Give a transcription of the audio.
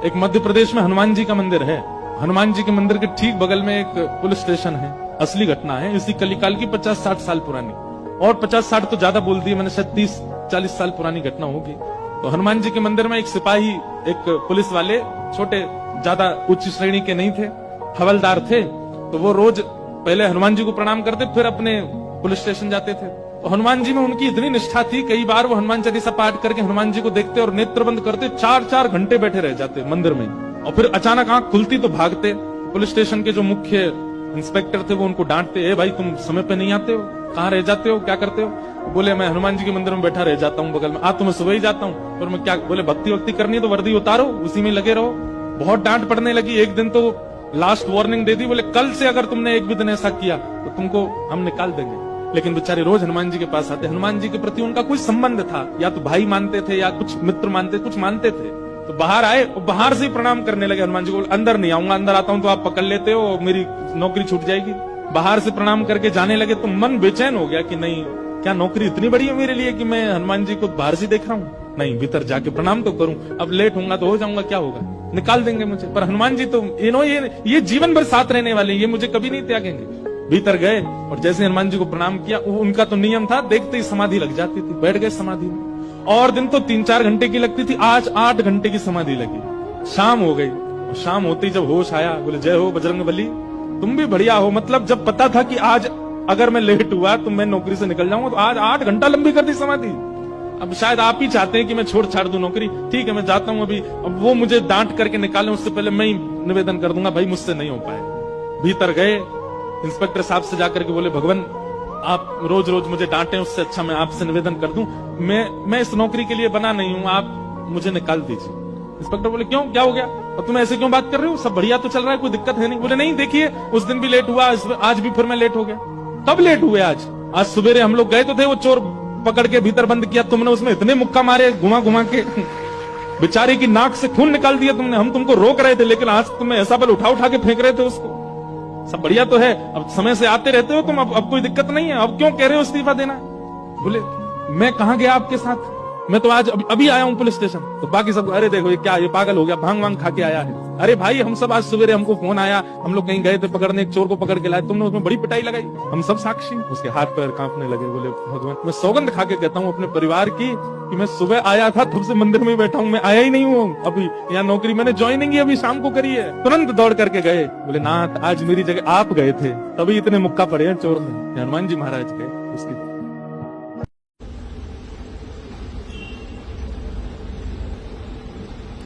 एक मध्य प्रदेश में हनुमान जी का मंदिर है। हनुमान जी के मंदिर के ठीक बगल में एक पुलिस स्टेशन है। असली घटना है, इसी कलिकाल की 50-60 साल पुरानी, और 50-60 तो ज्यादा बोल दी मैंने, शायद 30-40 साल पुरानी घटना होगी। तो हनुमान जी के मंदिर में एक सिपाही, एक पुलिस वाले, छोटे, ज्यादा उच्च श्रेणी के नहीं थे, हवलदार थे। तो वो रोज पहले हनुमान जी को प्रणाम करते, फिर अपने पुलिस स्टेशन जाते थे। तो हनुमान जी में उनकी इतनी निष्ठा थी, कई बार वो हनुमान चालीसा पाठ करके हनुमान जी को देखते और नेत्र बंद करते, 4-4 घंटे बैठे रह जाते मंदिर में, और फिर अचानक आंख खुलती तो भागते। पुलिस स्टेशन के जो मुख्य इंस्पेक्टर थे वो उनको डांटते, ए भाई तुम समय पे नहीं आते हो, कहाँ रह जाते हो, क्या करते हो? बोले मैं हनुमान जी के मंदिर में बैठा रह जाता हूँ बगल में। तो मैं सुबह ही जाता हूँ, पर मैं क्या, बोले भक्ति वक्ति करनी है तो वर्दी उतारो, उसी में लगे रहो। बहुत डांट पड़ने लगी। एक दिन तो लास्ट वार्निंग दे दी, बोले कल से अगर तुमने एक भी दिन ऐसा किया तो तुमको हम निकाल देंगे। लेकिन बेचारे रोज हनुमान जी के पास आते। हनुमान जी के प्रति उनका कोई संबंध था, या तो भाई मानते थे या कुछ मित्र मानते, कुछ मानते थे। तो बाहर आए और बाहर से ही प्रणाम करने लगे हनुमान जी को। अंदर नहीं आऊंगा, अंदर आता हूं तो आप पकड़ लेते हो, मेरी नौकरी छूट जाएगी। बाहर से प्रणाम करके जाने लगे तो मन बेचैन हो गया कि नहीं, क्या नौकरी इतनी बड़ी है मेरे लिए कि मैं हनुमान जी को बाहर से देख रहा हूँ? नहीं, भीतर जाके प्रणाम तो करूं। अब लेट होऊंगा तो हो जाऊंगा, क्या होगा, निकाल देंगे मुझे। पर हनुमान जी तो ये जीवन भर साथ रहने वाले, ये मुझे कभी नहीं त्यागेंगे। भीतर गए और जैसे हनुमान जी को प्रणाम किया, उनका तो नियम था, देखते ही समाधि लग जाती थी, बैठ गए समाधि में। और दिन तो 3-4 घंटे की लगती थी, आज 8 घंटे की समाधि लगी। शाम हो गई, और शाम होती जब होश आया, बोले जय हो बजरंगबली, तुम भी बढ़िया हो। मतलब जब पता था कि आज अगर मैं लेट हुआ तो मैं नौकरी से निकल जाऊंगा, तो आज 8 घंटा लंबी कर दी समाधि। अब शायद आप ही चाहते हैं कि मैं छोड़ छाड़ दूं नौकरी, ठीक है मैं जाता हूं अभी। अब वो मुझे डांट करके निकालें उससे पहले मैं ही निवेदन कर दूंगा, भाई मुझसे नहीं हो पाए। भीतर गए, इंस्पेक्टर साहब से जाकर के बोले, भगवान आप रोज रोज मुझे डांटे, उससे अच्छा मैं आपसे निवेदन कर दूं, मैं इस नौकरी के लिए बना नहीं हूं, आप मुझे निकाल दीजिए। इंस्पेक्टर बोले क्यों, क्या हो गया, और तुम ऐसे क्यों बात कर रहे हो, सब बढ़िया तो चल रहा है, कोई दिक्कत है नहीं? बोले नहीं, देखिए उस दिन भी लेट हुआ, आज भी फिर मैं लेट हो गया। कब लेट हुए? आज सवेरे हम लोग गए तो थे, वो चोर पकड़ के भीतर बंद किया तुमने, उसमें इतने मुक्का मारे घुमा घुमा के, बेचारे की नाक से खून निकाल दिया तुमने। हम तुमको रोक रहे थे, लेकिन आज तुम ऐसा बल उठा उठा के फेंक रहे थे उसको। सब बढ़िया तो है, अब समय से आते रहते हो तुम, अब कोई दिक्कत नहीं है, अब क्यों कह रहे हो इस्तीफा देना? बोले मैं कहां गया आपके साथ, मैं तो आज अभी आया हूं पुलिस स्टेशन। तो बाकी सब, अरे देखो ये क्या, ये पागल हो गया, भांग वांग खा के आया है। अरे भाई हम सब आज सवेरे, हमको फोन आया, हम लोग कहीं गए थे पकड़ने, एक चोर को पकड़ के लाए, तुमने उसमें बड़ी पिटाई लगाई, हम सब साक्षी। उसके हाथ पैर कांपने लगे। बोले भगवान, मैं सौगंध खा के कहता हूँ अपने परिवार की कि मैं सुबह आया था, तब से मंदिर में बैठा हूँ, मैं आया ही नहीं हूँ अभी यहाँ नौकरी, मैंने ज्वाइनिंग ही अभी शाम को करी है। तुरंत दौड़ करके गए, बोले नाथ आज मेरी जगह आप गए थे, तभी इतने मुक्का पड़े हैं चोर में। हनुमान जी महाराज गए, उसकी